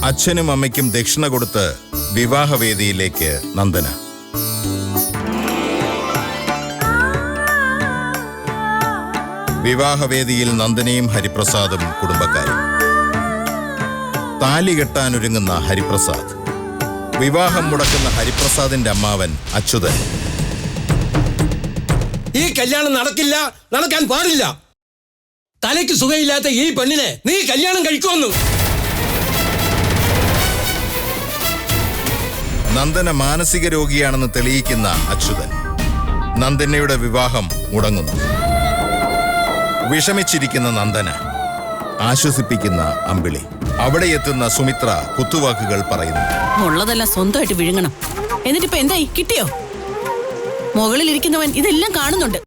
അച്ഛനും അമ്മയ്ക്കും ദക്ഷിണ കൊടുത്ത് വിവാഹവേദിയിലേക്ക് നന്ദന. വിവാഹവേദിയിൽ നന്ദനയും ഹരിപ്രസാദും കുടുംബക്കാരും. താലി കെട്ടാനൊരുങ്ങുന്ന ഹരിപ്രസാദ്. വിവാഹം മുടക്കുന്ന ഹരിപ്രസാദിന്റെ അമ്മാവൻ അച്യുതൻ. ഈ കല്യാണം നടക്കില്ല, നടക്കാൻ പാടില്ല. തലയ്ക്ക് സുഖമില്ലാത്ത ഈ പെണ്ണിനെ നീ കല്യാണം കഴിക്കുമെന്നു. നന്ദന മാനസിക രോഗിയാണെന്ന് തെളിയിക്കുന്ന അച്യുതൻ. നന്ദനയുടെ വിവാഹം മുടങ്ങുന്നു. വിഷമിച്ചിരിക്കുന്ന നന്ദന ആശ്വസിപ്പിക്കുന്ന അമ്പിളി. അവിടെ എത്തുന്ന സുമിത്ര കുത്തുവാക്കുകൾ പറയുന്നു. ഉള്ളതെല്ലാം സ്വന്തമായിട്ട് വിഴുങ്ങണം. എന്നിട്ടിപ്പോ എന്തായി, കിട്ടിയോ? മുകളിലിരിക്കുന്നവൻ ഇതെല്ലാം കാണുന്നുണ്ട്.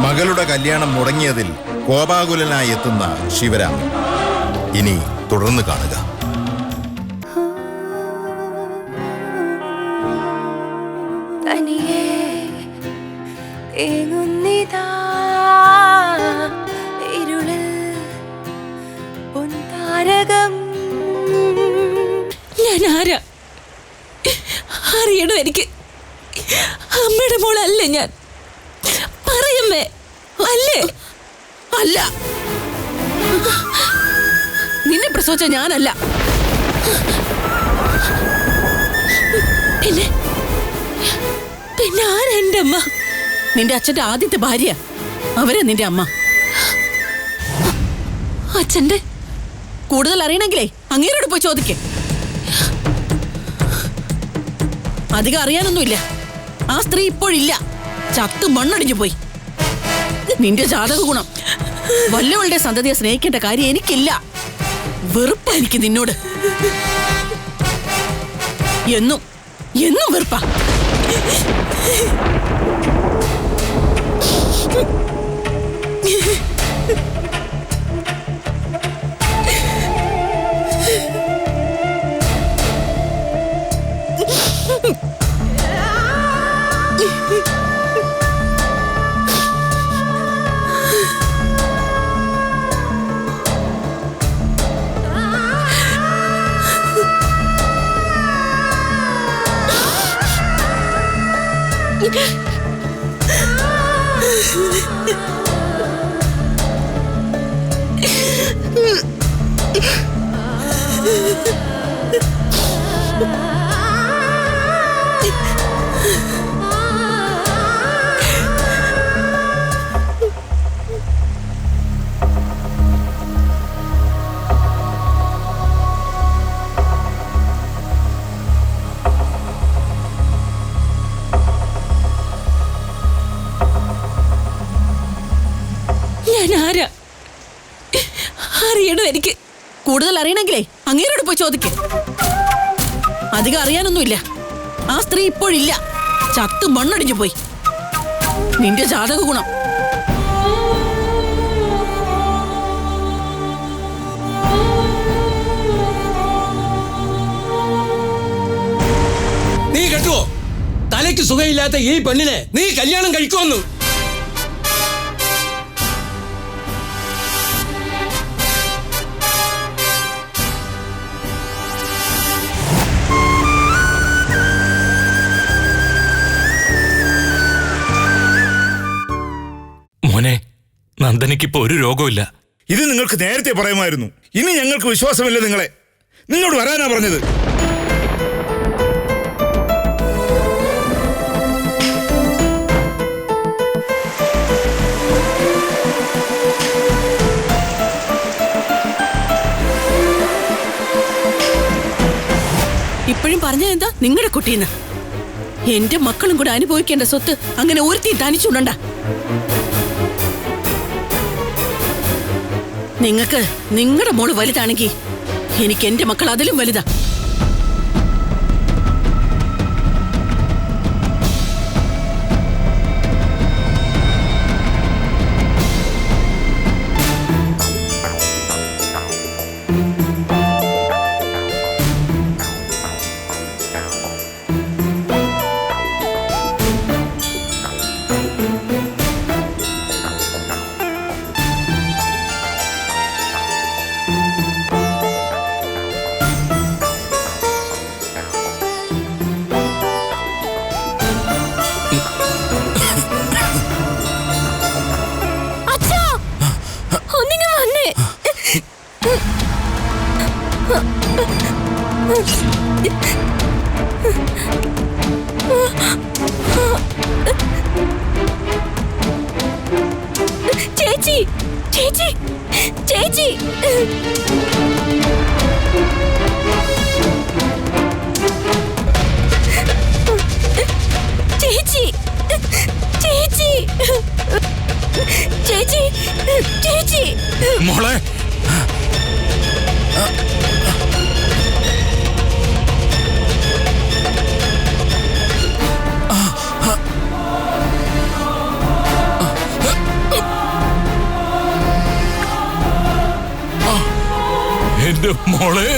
മകളുടെ കല്യാണം മുടങ്ങിയതിൽ കോപാകുലനായി എത്തുന്ന ശിവരാമൻ. ഇനി തുടർന്ന് കാണുക. ഞാൻ ആരാ അറിയണോ? എനിക്ക് അമ്മയുടെ മോളല്ല ഞാൻ. പറയമ്മേ, അല്ലേ? അല്ല, നിന്നെ പ്രസവിച്ച ഞാനല്ല. പിന്നെ പിന്നെ ആരാ എന്റെ അമ്മ? നിന്റെ അച്ഛന്റെ ആദ്യത്തെ ഭാര്യ. അവരാ നിന്റെ അമ്മ. അച്ഛന്റെ കൂടുതൽ അറിയണമെങ്കിലേ അങ്ങേരോട് പോയി ചോദിക്കേ. അധികം അറിയാനൊന്നുമില്ല. ആ സ്ത്രീ ഇപ്പോഴില്ല, ചത്ത് മണ്ണടിഞ്ഞു പോയി. നിന്റെ ജാതക ഗുണം വല്ലവളുടെ സന്തതിയെ സ്നേഹിക്കേണ്ട കാര്യം എനിക്കില്ല. വെറുപ്പാ എനിക്ക് നിന്നോട്. എന്നും എന്നും വെറുപ്പാ. ആരാ അറിയണോ? എനിക്ക് കൂടുതൽ അറിയണമെങ്കിലേ അങ്ങേരോട് പോയി ചോദിക്കേ. അധികം അറിയാനൊന്നുമില്ല. ആ സ്ത്രീ ഇപ്പോഴില്ല, ചത്ത് മണ്ണടിഞ്ഞു പോയി. നിന്റെ ജാതക ഗുണം നീ കേട്ടുവോ? തലയ്ക്ക് സുഖമില്ലാത്ത ഈ പെണ്ണിനെ നീ കല്യാണം കഴിക്കുമെന്നു. മോനെ, നന്ദനയ്ക്കിപ്പോ ഒരു രോഗമില്ല. ഇത് നിങ്ങൾക്ക് നേരത്തെ പറയാമായിരുന്നു. ഇനി ഞങ്ങൾക്ക് വിശ്വാസമില്ല നിങ്ങളെ. നിന്നോട് വരാനാ പറഞ്ഞത്. ഇപ്പോഴും പറഞ്ഞതെന്താ? നിങ്ങളുടെ കുട്ടീന്ന് എന്റെ മക്കളും കൂടെ അനുഭവിക്കേണ്ട സ്വത്ത് അങ്ങനെ ഒരുത്തി തനിച്ചുണ്ടണ്ട. നിങ്ങൾക്ക് നിങ്ങളുടെ മോള് വലുതാണെങ്കിൽ എനിക്ക് എന്റെ മക്കൾ അതിലും വലുതാ. ചേച്ചി ചേച്ചി ചേച്ചി ചേച്ചി ചേച്ചി ചേച്ചി ചേച്ചി മോളെ എന്റെ മോളെ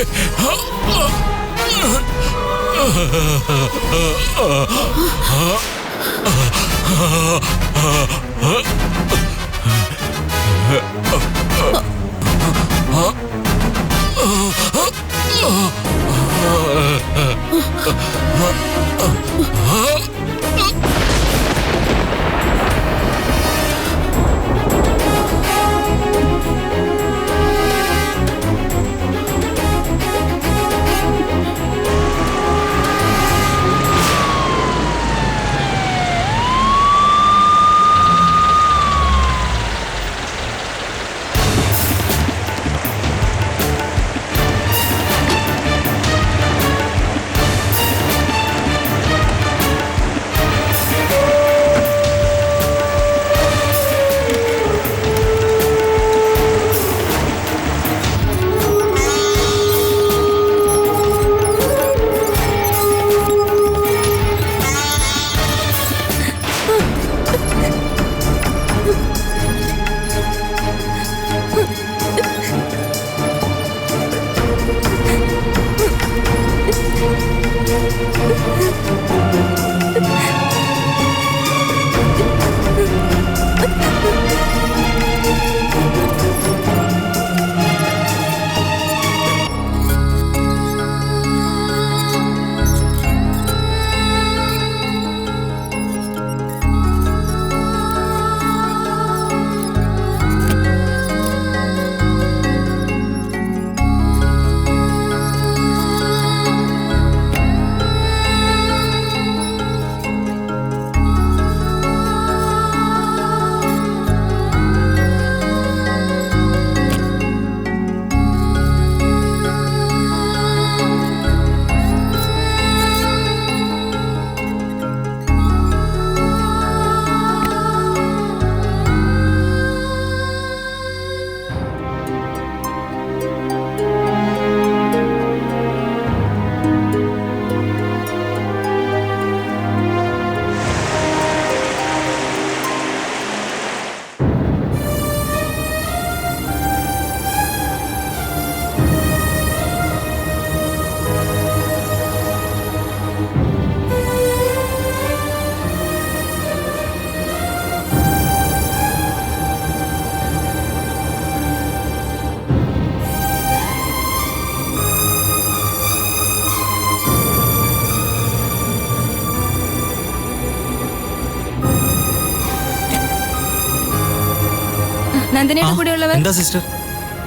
നന്ദനയുടെ കൂടെ ഉള്ളവർ എന്താ സിസ്റ്റർ?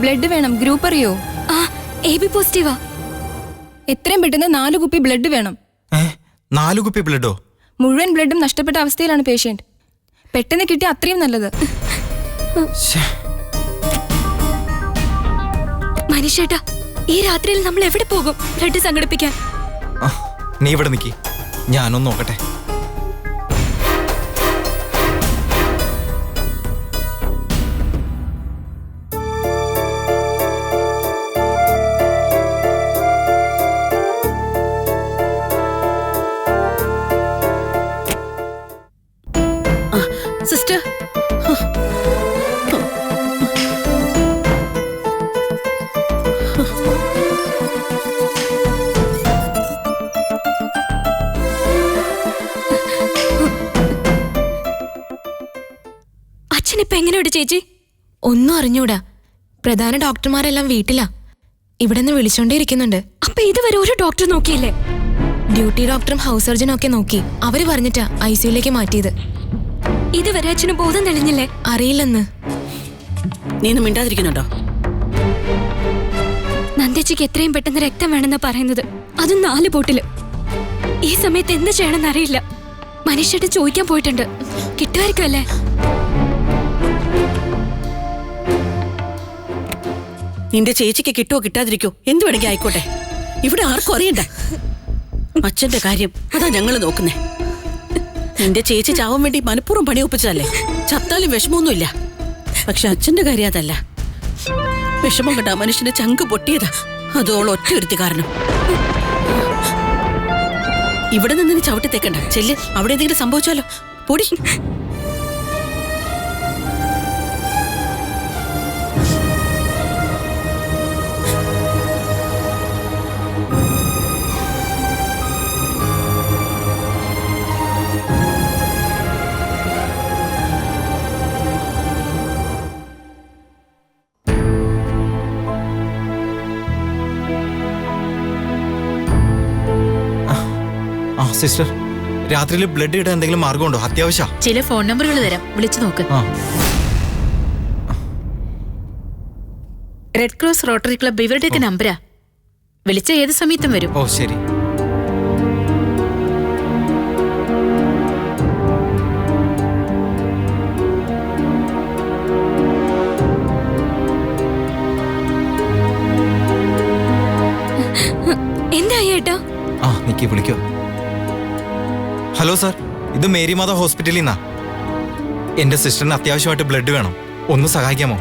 ബ്ലഡ് വേണം. ഗ്രൂപ്പ് അറിയോ? ആ AB പോസിറ്റീവാ. എത്രയും പെട്ടെന്ന് 4 കുപ്പി ബ്ലഡ് വേണം. 4 കുപ്പി ബ്ലഡോ? മുഴുവൻ ബ്ലഡും നഷ്ടപ്പെട്ട അവസ്ഥയിലാണ് പേഷ്യന്റ്. പെട്ടെന്ന് കിട്ടിയ അത്രയും നല്ലത്. മനുഷ്യേട്ടാ, ഈ രാത്രിയിൽ നമ്മൾ എവിടെ പോകും ബ്ലഡ് സംഘടിപ്പിക്കാൻ? നീ ഇവിടെ നിൽക്കി, ഞാനൊന്ന് നോക്കട്ടെ. സിസ്റ്റർ, അച്ഛനിപ്പോ എങ്ങനെയുണ്ട് ചേച്ചി? ഒന്നും അറിഞ്ഞൂടാ. പ്രധാന ഡോക്ടർമാരെല്ലാം വീട്ടിലാ. ഇവിടെ നിന്ന് വിളിച്ചോണ്ടേയിരിക്കുന്നുണ്ട്. അപ്പൊ ഇതുവരെ ഒരു ഡോക്ടർ നോക്കിയില്ലേ? ഡ്യൂട്ടി ഡോക്ടറും ഹൗസ് സർജനും ഒക്കെ നോക്കി. അവര് പറഞ്ഞിട്ടാ ICUലേക്ക് മാറ്റിയത്. ഇതുവരെ അച്ഛന് ബോധം തെളിഞ്ഞില്ലേ? അറിയില്ലെന്ന്. നീ ഒന്നും മിണ്ടാതിരിക്കുന്നുണ്ടോ? നന്ദേച്ചിക്ക് എത്രയും പെട്ടെന്ന് രക്തം വേണമെന്നാ പറയുന്നത്. അതും 4 ബോട്ടില്. ഈ സമയത്ത് എന്ത് ചെയ്യണമെന്ന് അറിയില്ല. മനുഷ്യട്ട് ചോദിക്കാൻ പോയിട്ടുണ്ട്. കിട്ടുമായിരിക്കും അല്ലേ? നിന്റെ ചേച്ചിക്ക് കിട്ടുമോ കിട്ടാതിരിക്കോ എന്ത് വേണമെങ്കിൽ ആയിക്കോട്ടെ. ഇവിടെ ആർക്കും അറിയണ്ട. അച്ഛന്റെ കാര്യം അതാ ഞങ്ങൾ നോക്കുന്നേ. നിന്റെ ചേച്ചി ചാവാൻ വേണ്ടി മനഃപൂർവ്വം പണി ഒപ്പിച്ചതല്ലേ. ചത്താലും വിഷമമൊന്നുമില്ല. പക്ഷെ അച്ഛന്റെ കാര്യം അതല്ല. വിഷമം കണ്ട മനുഷ്യന്റെ ചങ്ക് പൊട്ടിയതാ. അതോളം ഒറ്റ ഒരുത്തി കാരണം. ഇവിടെ നിന്ന് നീ ചവിട്ടി തേക്കണ്ട. ചെല്ല്, അവിടെ എന്തെങ്കിലും സംഭവിച്ചാലോ. പൊടി. സിസ്റ്റർ, രാത്രിയിൽ ബ്ലഡ് ഇടാൻ എന്തെങ്കിലും മാർഗമുണ്ടോ? അത്യാവശ്യ. ചില ഫോൺ നമ്പറുകൾ തരാം, വിളിച്ചു നോക്ക്. റെഡ് ക്രോസ് റോട്ടറി ക്ലബ് ഇവരുടെയൊക്കെ നമ്പരാ. വിളിച്ച ഏത് സമയത്തും വരും. ഓ ശരി. എന്താ ഏട്ടാ? നിക്ക് വിളിക്കോ. ഹലോ സാർ, ഇത് മേരിമാത ഹോസ്പിറ്റലിൽ നിന്നാ. എന്റെ സിസ്റ്ററിന് അത്യാവശ്യമായിട്ട് ബ്ലഡ് വേണം. ഒന്ന് സഹായിക്കാമോ?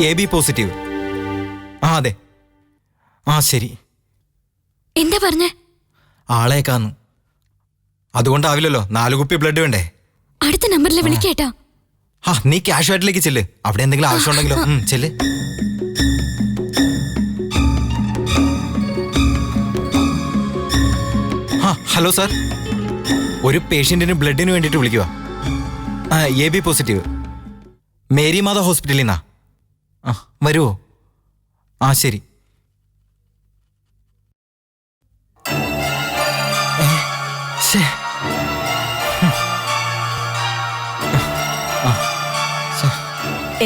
AB positive. അതെ. ശരി. എന്താ പറഞ്ഞേ? ആളേക്കാന്ന്. അതുകൊണ്ടാവില്ലല്ലോ, 4 കുപ്പി ബ്ലഡ് വേണ്ടേ? അടുത്ത നമ്പറിൽ വിളിക്കേട്ടാ. നീ ക്യാഷ് ആയിട്ടിലേക്ക് ചെല്ല്. അവിടെ എന്തെങ്കിലും ആവശ്യമുണ്ടെങ്കിലോ. ചെല്ല്. ഹലോ സാർ, ഒരു പേഷ്യന്റിന് ബ്ലഡിന് വേണ്ടിയിട്ട് വിളിക്കുക. AB positive. മേരിമാത ഹോസ്പിറ്റലിൽ നിന്നാ. വരുമോ? ശരി.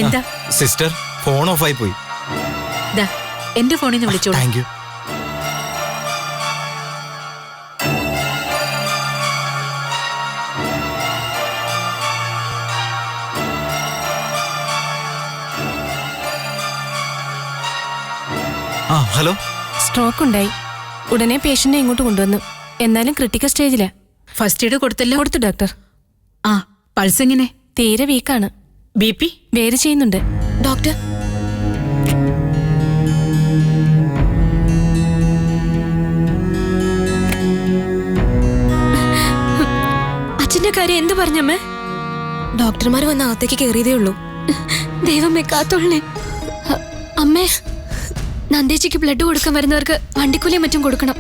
എന്താ സിസ്റ്റർ, ഫോൺ ഓഫായി പോയി. എന്റെ ഫോണിൽ നിന്ന് വിളിച്ചോളൂ. Thank you. ഹലോ. സ്ട്രോക്ക് ഉണ്ടായി. ഉടനെ പേഷ്യന്റിനെ ഇങ്ങോട്ട് കൊണ്ടുവന്നു. എന്നാലും ക്രിട്ടിക്കൽ സ്റ്റേജിലാ. ഫസ്റ്റ് എയ്ഡ് കൊടുത്തല്ലോ? കൊടുത്തു ഡോക്ടർ. പൾസ് എങ്ങനെ? തീരെ വീക്കാണ്. BP വേര് ചെയ്യുന്നുണ്ട്. ഡോക്ടർ, അച്ഛന്റെ കാര്യം എന്ത് പറഞ്ഞമ്മേ? ഡോക്ടർമാർ വന്ന് അകത്തേക്ക് കയറിയതേ ഉള്ളൂ. ദൈവമേ കാത്തോളേ. അമ്മേ, നന്ദേച്ചിക്ക് ബ്ലഡ് കൊടുക്കാൻ വരുന്നവർക്ക് വണ്ടിക്കൂലിയും മറ്റും കൊടുക്കണം.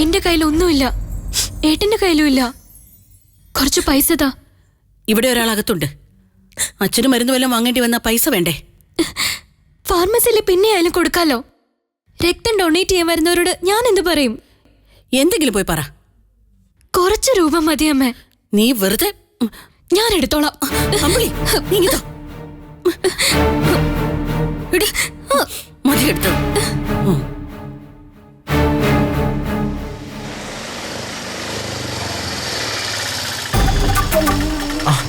എന്റെ കയ്യിൽ ഒന്നുമില്ല. ഏട്ടന്റെ കയ്യിലും ഇല്ല. കുറച്ച് പൈസ താ. ഇവിടെ ഒരാളകത്തുണ്ട്. അച്ഛന് മരുന്ന് വല്ലതും വാങ്ങേണ്ടി വന്ന പൈസ വേണ്ടേ? ഫാർമസിയിൽ പിന്നെ ആയാലും കൊടുക്കാലോ. രക്തം ഡൊണേറ്റ് ചെയ്യാൻ വരുന്നവരോട് ഞാൻ എന്ത് പറയും? എന്തെങ്കിലും പോയി പറ. കുറച്ച് രൂപ മതി അമ്മേ. നീ വെറുതെ. ഞാൻ എടുത്തോളാം. മതി, എടുത്തോ.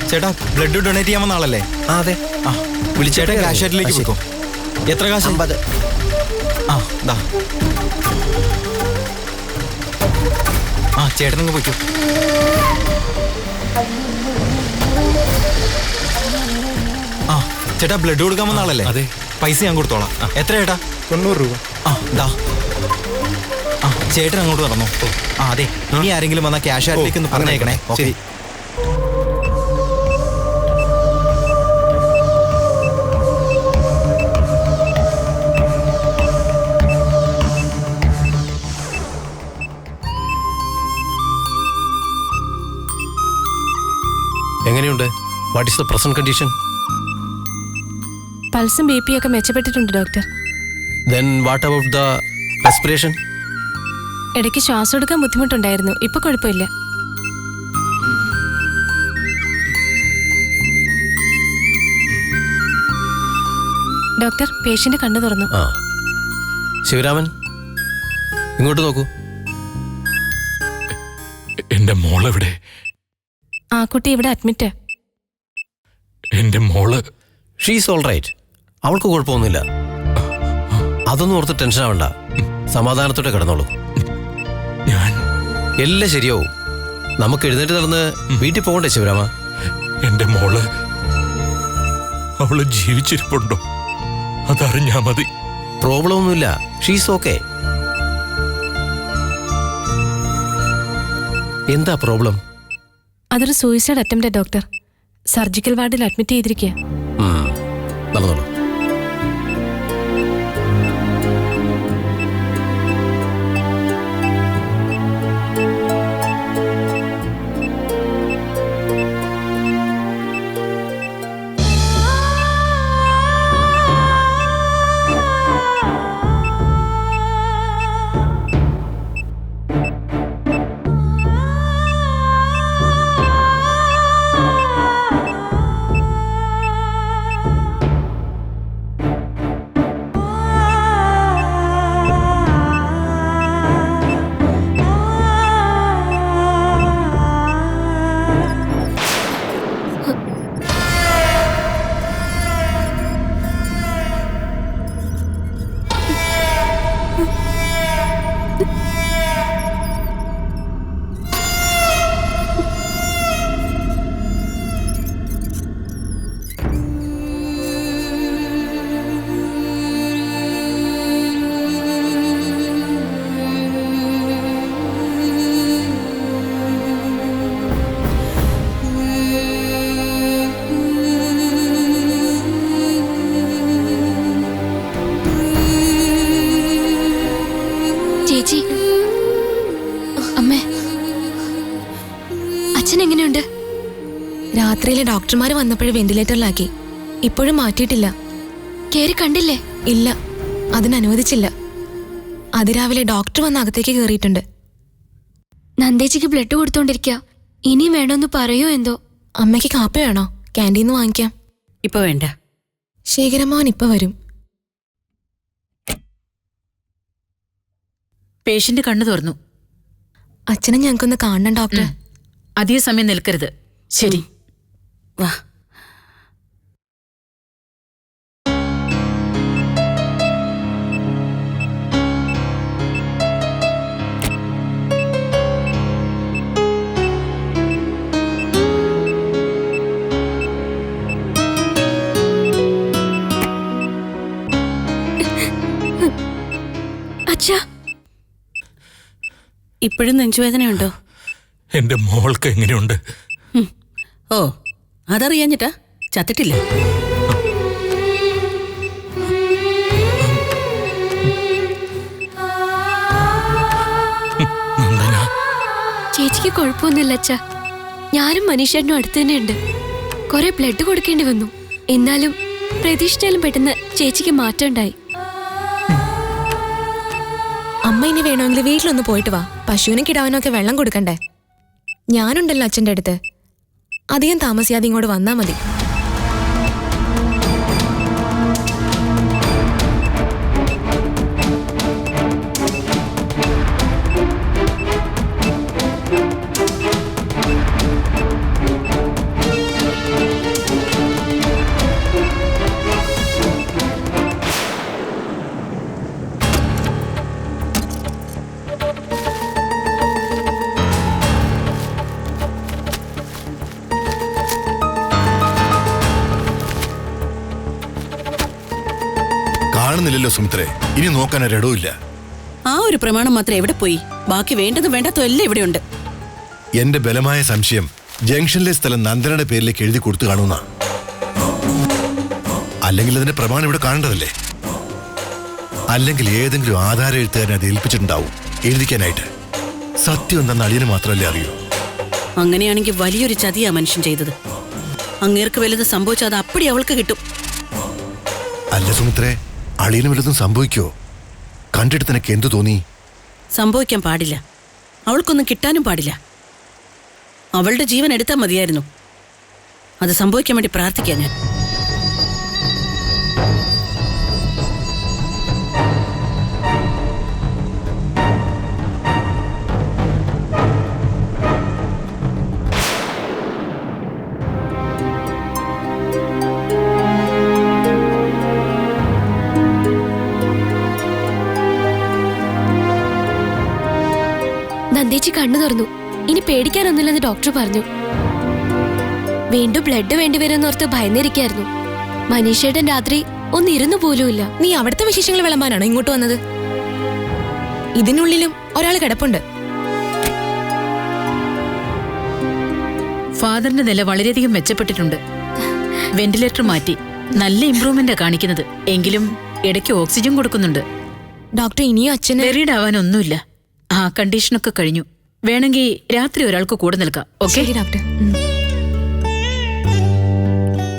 ചേട്ടാ, ബ്ലഡ് ഡൊണേറ്റ് ചെയ്യാൻ വന്ന ആളല്ലേ? അതെ. വിളിച്ചേട്ടാ, ക്യാഷ് ആയിട്ടിലേക്ക് കൊടുക്കും. എത്ര കാശ്? 50. ചേട്ടനങ്ങ് പോയിക്കോ. ചേട്ടാ, ബ്ലഡ് കൊടുക്കാൻ വന്ന ആളല്ലേ? അതെ. പൈസ ഞാൻ കൊടുത്തോളാം. എത്ര ചേട്ടാ? 90 രൂപ. ചേട്ടൻ അങ്ങോട്ട് നടന്നോ. അതെ, ഇനി ആരെങ്കിലും വന്നാൽ ക്യാഷ് ആയിട്ടിലേക്ക് ഒന്ന് പറഞ്ഞേക്കണേ. ഓക്കെ. എങ്ങനെയുണ്ട്? What is the present condition? പൾസും BP ഒക്കെ മെച്ചപ്പെട്ടിട്ടുണ്ട് doctor. Then what about the respiration? ഇടയ്ക്ക് ശ്വാസം എടുക്കാൻ ബുദ്ധിമുട്ടുണ്ടായിരുന്നു. ഇപ്പൊ കുഴപ്പമില്ല. ഡോക്ടർ പേഷ്യന്റ് കണ്ണു തുറന്നു. ആ ശിവരാമൻ ഇങ്ങോട്ട് നോക്കൂ. എന്റെ മോളെവിടെ? ആ കുട്ടി ഇവിടെ അഡ്മിറ്റ്. എന്റെ മോള് ഷീസ് ഓൾ റൈറ്റ്. അവൾക്ക് കുഴപ്പമൊന്നുമില്ല. അതൊന്നും ഓർത്ത് ടെൻഷൻ ആവണ്ട. സമാധാനത്തോടെ കിടന്നോളൂ. ഞാൻ എല്ലാം ശരിയാവും. നമുക്ക് എഴുന്നേറ്റ് നടന്ന് വീട്ടിൽ പോകണ്ടേ ശിവരാമ? എന്റെ മോള് അവള് ജീവിച്ചിരിപ്പുണ്ടോ അതറിഞ്ഞാ മതി. പ്രോബ്ലം ഒന്നുമില്ല. She's okay. എന്താ പ്രോബ്ലം? അതൊരു സൂയിസൈഡ് അറ്റംപ്റ്റ് ഡോക്ടർ. സർജിക്കൽ വാർഡിൽ അഡ്മിറ്റ് ചെയ്തിരിക്കുക. നടന്നോളൂ. ചേച്ചി, അമ്മേ, അച്ഛൻ എങ്ങനെയുണ്ട്? രാത്രിയിലെ ഡോക്ടർമാർ വന്നപ്പോഴേ വെന്റിലേറ്ററിലാക്കി. ഇപ്പോഴും മാറ്റിയിട്ടില്ല. കേറി കണ്ടില്ലേ? ഇല്ല, അതിനനുവദിച്ചില്ല. അതിരാവിലെ ഡോക്ടർ വന്ന് അകത്തേക്ക് കയറിയിട്ടുണ്ട്. നന്ദേച്ചിക്ക് ബ്ലഡ് കൊടുത്തോണ്ടിരിക്ക. ഇനിയും വേണമെന്ന് പറയോ എന്തോ. അമ്മയ്ക്ക് കാപ്പി വേണോ? ക്യാൻറ്റീന്ന് വാങ്ങിക്കാം. ഇപ്പൊ വേണ്ട. ശേഖരമ്മോൻ ഇപ്പൊ വരും. പേഷ്യന്റ് കണ്ണു തുറന്നു. അച്ഛനെ ഞങ്ങൾക്കൊന്ന് കാണണം ഡോക്ടർ. അധിക സമയം നിൽക്കരുത്. ശരി, വാ. അച്ഛാ, ഇപ്പോഴും നെഞ്ചുവേദനയുണ്ടോ? എന്റെ മോൾക്ക് എങ്ങനെയുണ്ട്? ഓ, അതറിയാഞ്ഞിട്ടാ? ചത്തിട്ടില്ല. ചേച്ചിക്ക് കുഴപ്പമൊന്നുമില്ല അച്ഛാ. ഞാനും മനീഷേട്ടനും അടുത്ത് തന്നെ ഉണ്ട്. കുറെ ബ്ലഡ് കൊടുക്കേണ്ടി വന്നു. എന്നാലും പ്രതീക്ഷിച്ചാലും പെട്ടെന്ന് ചേച്ചിക്ക് മാറ്റം ഉണ്ടായി. അമ്മ ഇനി വേണമെങ്കിൽ വീട്ടിലൊന്ന് പോയിട്ട് വാ. പശുവിനും കിടാവിനൊക്കെ വെള്ളം കൊടുക്കണ്ടേ? ഞാനുണ്ടല്ലോ അച്ഛൻ്റെ അടുത്ത്. അധികം താമസിയാതെ ഇങ്ങോട്ട് വന്നാ മതി. കാണുന്നില്ലല്ലോ സുമിത്രേ. ഇനി നോക്കാൻ ഒരിടവുമില്ല. ആ ഒരു പ്രമാണം മാത്രം എവിടെ പോയി? ബാക്കി വേണ്ടതും വേണ്ടാത്തതും എല്ലാം ഇവിടെയുണ്ട്. എന്റെ ബലമായ സംശയം ജംഗ്ഷനിലെ സ്ഥലം നന്ദനയുടെ പേരിലേക്ക് എഴുതി കൊടുത്തു കാണുന്ന. അല്ലെങ്കിൽ അതിന്റെ പ്രമാണം ഇവിടെ കാണേണ്ടതല്ലേ? അല്ലെങ്കിൽ ഏതെങ്കിലും ആധാര എഴുത്തുകാരനെ അത് ഏൽപ്പിച്ചിട്ടുണ്ടാവും എഴുതിക്കാനായിട്ട്. സത്യം എന്തെന്ന് അളിയന് മാത്രമല്ലേ അറിയൂ. അങ്ങനെയാണെങ്കിൽ വലിയൊരു ചതിയാ മനുഷ്യൻ ചെയ്തത്. അങ്ങേർക്ക് വലുത് സംഭവിച്ചാൽ അത് അപ്പടി അവൾക്ക് കിട്ടും. അല്ല സുമിത്രേ, അളിയന് വലുതും സംഭവിക്കോ? കണ്ടിട്ട് നിനക്ക് എന്തു തോന്നി? സംഭവിക്കാൻ പാടില്ല. അവൾക്കൊന്നും കിട്ടാനും പാടില്ല. അവളുടെ ജീവൻ എടുത്താൽ മതിയായിരുന്നു. അത് സംഭവിക്കാൻ വേണ്ടി പ്രാർത്ഥിക്കാൻ ഞാൻ. നന്ദേച്ചി കണ്ണു തുറന്നു. ഇനി പേടിക്കാനൊന്നുമില്ലെന്ന് ഡോക്ടർ പറഞ്ഞു. വീണ്ടും ബ്ലഡ് വേണ്ടിവരുമെന്നോർത്ത് ഭയന്നിരിക്കായിരുന്നു. മനീഷേട്ടൻ രാത്രി ഒന്നിരുന്നു പോലുമില്ല. നീ അവിടുത്തെ വിശേഷങ്ങൾ വിളമ്പാനാണോ ഇങ്ങോട്ട് വന്നത്? ഇതിനുള്ളിലും ഒരാൾ കിടപ്പുണ്ട്. ഫാദറിന്റെ നില വളരെയധികം മെച്ചപ്പെട്ടിട്ടുണ്ട്. വെന്റിലേറ്റർ മാറ്റി നല്ല ഇംപ്രൂവ്മെന്റാ കാണിക്കുന്നത്. എങ്കിലും ഇടയ്ക്ക് ഓക്സിജൻ കൊടുക്കുന്നുണ്ട്. ഡോക്ടർ ഇനിയും അച്ഛന് വെറീഡ് ആവാനൊന്നുമില്ല. ആ കണ്ടീഷനൊക്കെ കഴിഞ്ഞു. വേണമെങ്കിൽ രാത്രി ഒരാൾക്ക് കൂടെ നിൽക്കാം. ഓക്കെ ശരി ഡോക്ടർ.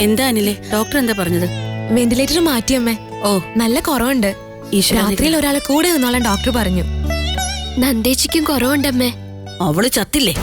എന്താ അനിലെ, ഡോക്ടർ എന്താ പറഞ്ഞത്? വെന്റിലേറ്റർ മാറ്റിയമ്മേ. ഓ, നല്ല കുറവുണ്ട്. രാത്രിയിൽ ഒരാളെ കൂടെ നിന്നോളാൻ ഡോക്ടർ പറഞ്ഞു. നന്ദേച്ചിക്കും കുറവുണ്ടമ്മേ. അവള് ചത്തില്ലേ?